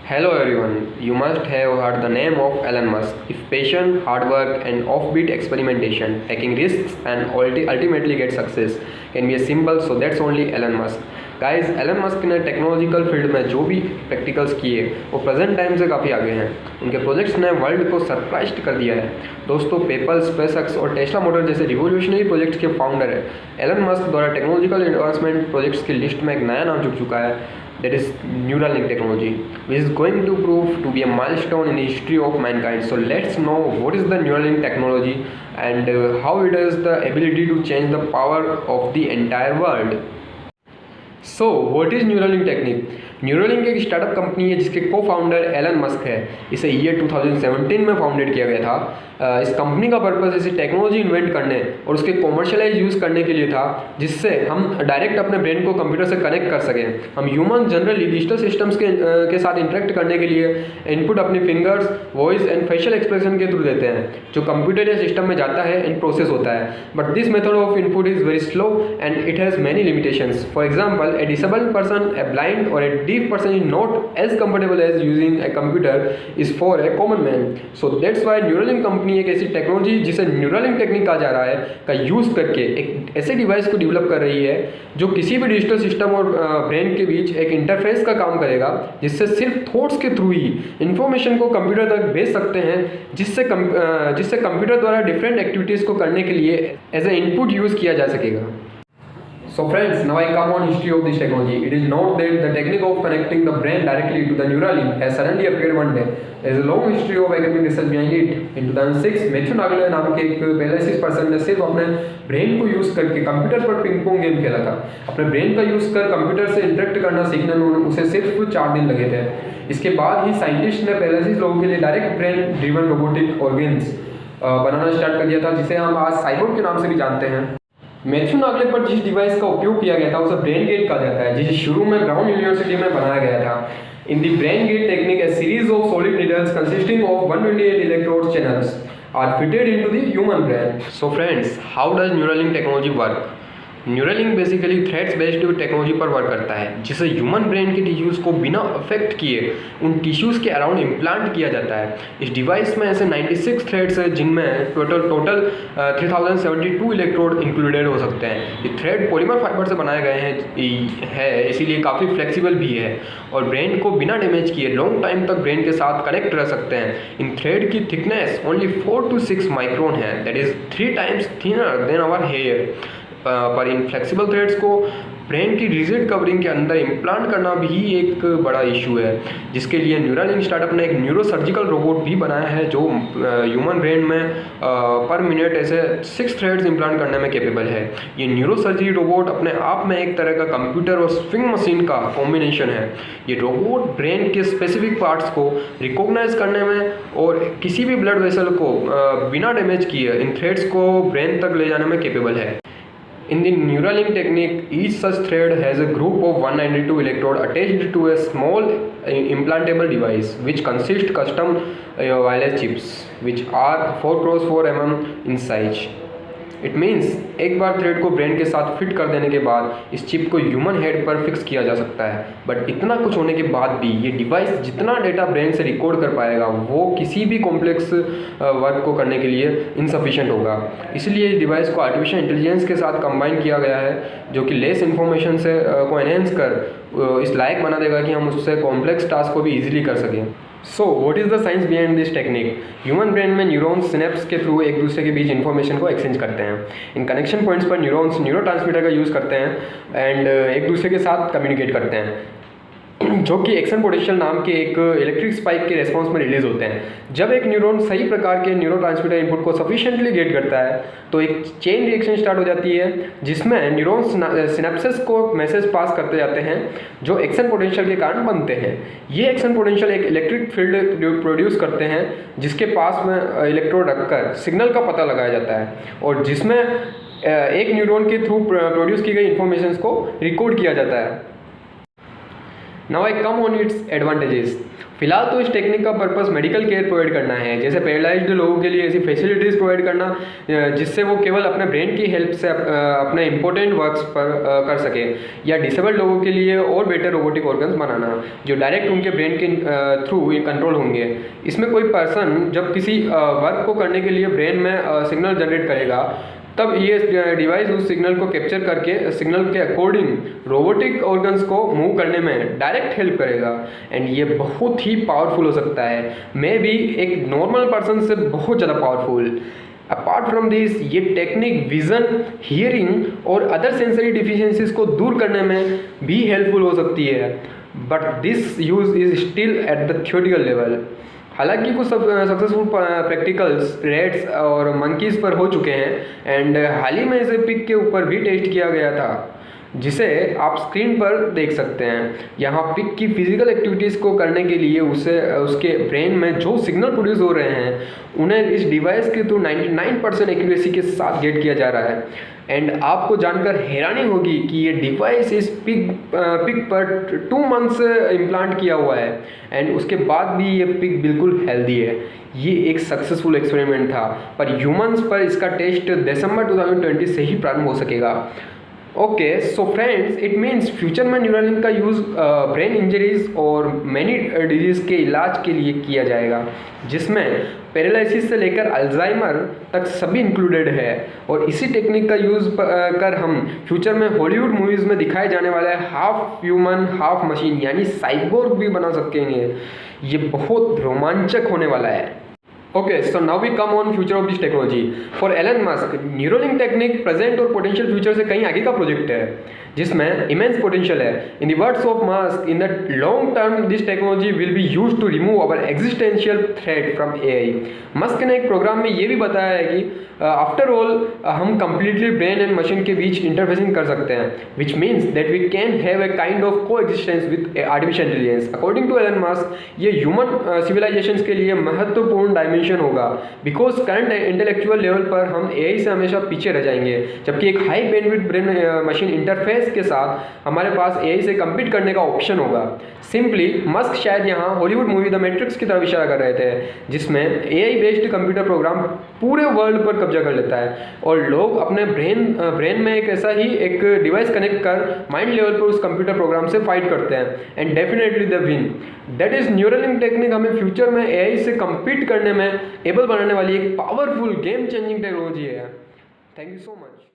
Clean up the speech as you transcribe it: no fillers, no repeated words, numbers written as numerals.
Hello everyone, you must have heard the name of Elon Musk. If passion, hard work, and offbeat experimentation, taking risks, and ultimately get success can be a symbol, so that's only Elon Musk. Guys Elon Musk ने technological field में जो भी practicals किए वो present time से काफ़ी आगे हैं। उनके प्रोजेक्ट्स ने वर्ल्ड को सरप्राइज कर दिया है। दोस्तों, पेपल, स्पेसएक्स और टेस्ला मोटर जैसे रिवोल्यूशनरी प्रोजेक्ट्स के फाउंडर है एलन मस्क द्वारा टेक्नोलॉजिकल एडवांसमेंट प्रोजेक्ट्स की लिस्ट में एक नया नाम जुड़ चुका है, that is Neuralink technology, which is going to prove to be a milestone in the history of mankind. So let's know what is the Neuralink technology and how it has the ability to change the power of the entire world. So what is Neuralink technique? Neuralink एक startup company है जिसके को founder Elon Musk है। इसे year 2017 में founded किया गया था। इस कंपनी का पर्पस ऐसी टेक्नोलॉजी इन्वेंट करने और उसके कॉमर्शियलाइज यूज़ करने के लिए था जिससे हम डायरेक्ट अपने ब्रेन को कंप्यूटर से कनेक्ट कर सकें। हम ह्यूमन जनरली डिजिटल सिस्टम्स के साथ इंटरेक्ट करने के लिए इनपुट अपनी fingers, voice and facial expression के थ्रू देते हैं, जो कंप्यूटर या सिस्टम में जाता है एंड प्रोसेस होता है। But this method of input is very slow and it has many limitations. For example, A disabled person, a blind और ए deaf person is not as comfortable as using a computer is for a common man. So that's why Neuralink company एक ऐसी technology जिसे Neuralink technique कहा जा रहा है का use करके एक ऐसे डिवाइस को डेवलप कर रही है जो किसी भी डिजिटल सिस्टम और ब्रेन के बीच एक इंटरफेस का काम करेगा, जिससे सिर्फ थॉट्स के थ्रू ही इंफॉर्मेशन को कंप्यूटर तक भेज सकते हैं, जिससे कंप्यूटर द्वारा डिफरेंट एक्टिविटीज़ को करने के लिए एज ए इनपुट यूज़ किया जा सकेगा। So friends, now I come on history of this technology. It is not that the technique of connecting the brain directly to the Neuralink has suddenly appeared one day. There is a long history of academic research behind it. In 2006, Matthew Nagle नाम के एक paralysis person ने सिर्फ अपने brain को use करके computer पर ping pong game खेला था। अपने ब्रेन का यूज़ कर कंप्यूटर से इंटरेक्ट करना सीखने में उसे सिर्फ 4 दिन लगे थे। इसके बाद ही साइंटिस्ट ने पैरालिसिस लोगों के लिए direct brain driven robotic organs बनाना स्टार्ट कर दिया था, जिसे हम आज साइबोर्ग के नाम से भी जानते हैं। मैथ्यू नागले पर जिस डिवाइस का उपयोग किया गया था उसे ब्रेन गेट कहा जाता है, जिसे शुरू में ब्राउन यूनिवर्सिटी में बनाया गया था। In the brain gate technique, a series of solid needles consisting of 128 electrode channels are fitted into the human brain. So friends, how does Neuralink technology work? Neuralink basically threads based technology पर work करता है, जिसे human brain के tissues को बिना affect किए उन tissues के अराउंड इम्प्लांट किया जाता है। इस डिवाइस में ऐसे 96 थ्रेड्स हैं जिनमें टोटल 3072 इलेक्ट्रोड इंक्लूडेड हो सकते हैं। ये थ्रेड पॉलीमर फाइबर से बनाए गए हैं इसीलिए काफ़ी फ्लेक्सिबल भी है और ब्रेन को बिना डैमेज किए लॉन्ग टाइम तक ब्रेन के साथ कनेक्ट रह सकते हैं। इन थ्रेड की थिकनेस ओनली 4 to 6 माइक्रोन है, that is 3 times thinner than our hair. पर इन फ्लेक्सिबल थ्रेड्स को ब्रेन की रिजिड कवरिंग के अंदर इम्प्लांट करना भी एक बड़ा इशू है, जिसके लिए न्यूरालिंक स्टार्टअप ने एक न्यूरोसर्जिकल रोबोट भी बनाया है जो ह्यूमन ब्रेन में पर मिनट ऐसे 6 थ्रेड्स इम्प्लांट करने में कैपेबल है। ये न्यूरोसर्जरी रोबोट अपने आप में एक तरह का कंप्यूटर और स्विंग मशीन का कॉम्बिनेशन है। ये रोबोट ब्रेन के स्पेसिफिक पार्ट्स को रिकॉग्नाइज करने में और किसी भी ब्लड वेसल को बिना डैमेज किए इन थ्रेड्स को ब्रेन तक ले जाने में कैपेबल है। In the Neuralink technique, each such thread has a group of 192 electrodes attached to a small implantable device, which consists custom wireless chips, which are 4x4 mm in size. It means एक बार thread को brain के साथ fit कर देने के बाद इस chip को ह्यूमन हेड पर फिक्स किया जा सकता है। बट इतना कुछ होने के बाद भी ये डिवाइस जितना डेटा ब्रेन से रिकॉर्ड कर पाएगा वो किसी भी कॉम्प्लेक्स वर्क को करने के लिए इनसफिशिएंट होगा। इसलिए इस डिवाइस को आर्टिफिशियल इंटेलिजेंस के साथ कंबाइन किया गया है, जो कि लेस इन्फॉर्मेशन से को एनहेंस कर इस लायक बना देगा कि हम उससे कॉम्प्लेक्स टास्क को भी ईजिली कर सकें। So what is the science behind this technique? Human brain में न्यूरॉन्स सिनेप्स के थ्रू एक दूसरे के बीच इन्फॉर्मेशन को एक्सचेंज करते हैं। इन कनेक्शन पॉइंट्स पर न्यूरॉन्स न्यूरोट्रांसमीटर का यूज़ करते हैं एंड एक दूसरे के साथ कम्युनिकेट करते हैं, जो कि एक्शन पोटेंशियल नाम के एक इलेक्ट्रिक स्पाइक के रेस्पॉन्स में रिलीज होते हैं। जब एक न्यूरॉन सही प्रकार के न्यूरोट्रांसमीटर इनपुट को सफिशिएंटली गेट करता है तो एक चेन रिएक्शन स्टार्ट हो जाती है, जिसमें न्यूरॉन्स सिनेप्सेस को मैसेज पास करते जाते हैं जो एक्शन पोटेंशियल के कारण बनते हैं। ये एक्शन पोटेंशियल एक इलेक्ट्रिक फील्ड प्रोड्यूस करते हैं, जिसके पास में इलेक्ट्रोड रखकर सिग्नल का पता लगाया जाता है और जिसमें एक न्यूरॉन के थ्रू प्रोड्यूस की गई इंफॉर्मेशन को रिकॉर्ड किया जाता है। Now I come on its advantages. फिलहाल तो इस टेक्निक का पर्पस मेडिकल केयर प्रोवाइड करना है, जैसे पैरालाइज्ड लोगों के लिए ऐसी फैसिलिटीज़ प्रोवाइड करना जिससे वो केवल अपने ब्रेन की हेल्प से अपने इंपॉर्टेंट वर्क्स पर कर सके, या डिसेबल्ड लोगों के लिए और बेटर रोबोटिक ऑर्गन्स बनाना जो डायरेक्ट उनके ब्रेन के थ्रू कंट्रोल होंगे। इसमें कोई पर्सन जब किसी वर्क को करने के लिए ब्रेन में सिग्नल जनरेट करेगा, तब ये डिवाइस उस सिग्नल को कैप्चर करके सिग्नल के अकॉर्डिंग रोबोटिक ऑर्गन्स को मूव करने में डायरेक्ट हेल्प करेगा। एंड ये बहुत ही पावरफुल हो सकता है, मे बी एक नॉर्मल पर्सन से बहुत ज़्यादा पावरफुल। अपार्ट फ्रॉम दिस, ये टेक्निक विजन, हियरिंग और अदर सेंसरी डिफिशियंसीज को दूर करने में भी हेल्पफुल हो सकती है, but this use is still at the theoretical level. हालांकि कुछ सक्सेसफुल प्रैक्टिकल्स रेट्स और मंकीज़ पर हो चुके हैं, एंड हाल ही में इसे पिग के ऊपर भी टेस्ट किया गया था, जिसे आप स्क्रीन पर देख सकते हैं। यहाँ पिग की फिजिकल एक्टिविटीज़ को करने के लिए उसके ब्रेन में जो सिग्नल प्रोड्यूस हो रहे हैं उन्हें इस डिवाइस के थ्रू 99% एक्यूरेसी के साथ गेट किया जा रहा है। एंड आपको जानकर हैरानी होगी कि ये डिवाइस इस पिग पर 2 मंथ्स इम्प्लांट किया हुआ है, एंड उसके बाद भी ये पिग बिल्कुल हेल्दी है। ये एक सक्सेसफुल एक्सपेरिमेंट था, पर ह्यूमंस पर इसका टेस्ट दिसंबर 2020 से ही प्रारंभ हो सकेगा। Okay so friends, it means future में न्यूरालिंक का यूज़ ब्रेन इंजरीज और मैनी डिजीज़ के इलाज के लिए किया जाएगा, जिसमें पैरालिसिस से लेकर अल्जाइमर तक सभी इंक्लूडेड है। और इसी टेक्निक का यूज़ कर हम फ्यूचर में हॉलीवुड मूवीज़ में दिखाए जाने वाले हाफ ह्यूमन हाफ मशीन यानी साइबोर्ग भी बना सकेंगे। ये बहुत रोमांचक होने वाला है। Okay, so now we come on future of this technology. For Elon Musk, Neuralink technique present और पोटेंशियल फ्यूचर से कहीं आगे का प्रोजेक्ट है, जिसमें इमेंस पोटेंशियल है। In the words of Musk, in the long term this technology will be used to remove our existential threat from AI. Musk ने एक प्रोग्राम में ये भी बताया है कि आफ्टर ऑल हम कंप्लीटली ब्रेन एंड मशीन के बीच इंटरफेसिंग कर सकते हैं, which means that we can have a kind of coexistence with artificial intelligence. According to Elon Musk, ये ह्यूमन सिविलाइजेशन के लिए महत्वपूर्ण डायमेंशन होगा, बिकॉज करंट इंटेलेक्चुअल लेवल पर हम एआई से हमेशा पीछे रह जाएंगे, जबकि एक high bandwidth brain machine interface के साथ हमारे पास एआई से कम्पीट करने का ऑप्शन होगा। सिंपली मस्क शायद यहाँ हॉलीवुड मूवी द मैट्रिक्स की तरफ इशारा कर रहे थे, जिसमें एआई बेस्ड कंप्यूटर प्रोग्राम पूरे वर्ल्ड पर कब्जा कर लेता है और लोग अपने ब्रेन में एक ऐसा ही एक डिवाइस कनेक्ट कर माइंड लेवल पर उस कंप्यूटर प्रोग्राम से फाइट करते हैं, and definitely the win. That is Neuralink technique हमें फ्यूचर में एआई से कम्पीट करने में एबल बनाने वाली एक पावरफुल गेम चेंजिंग टेक्नोलॉजी है। Thank you so much.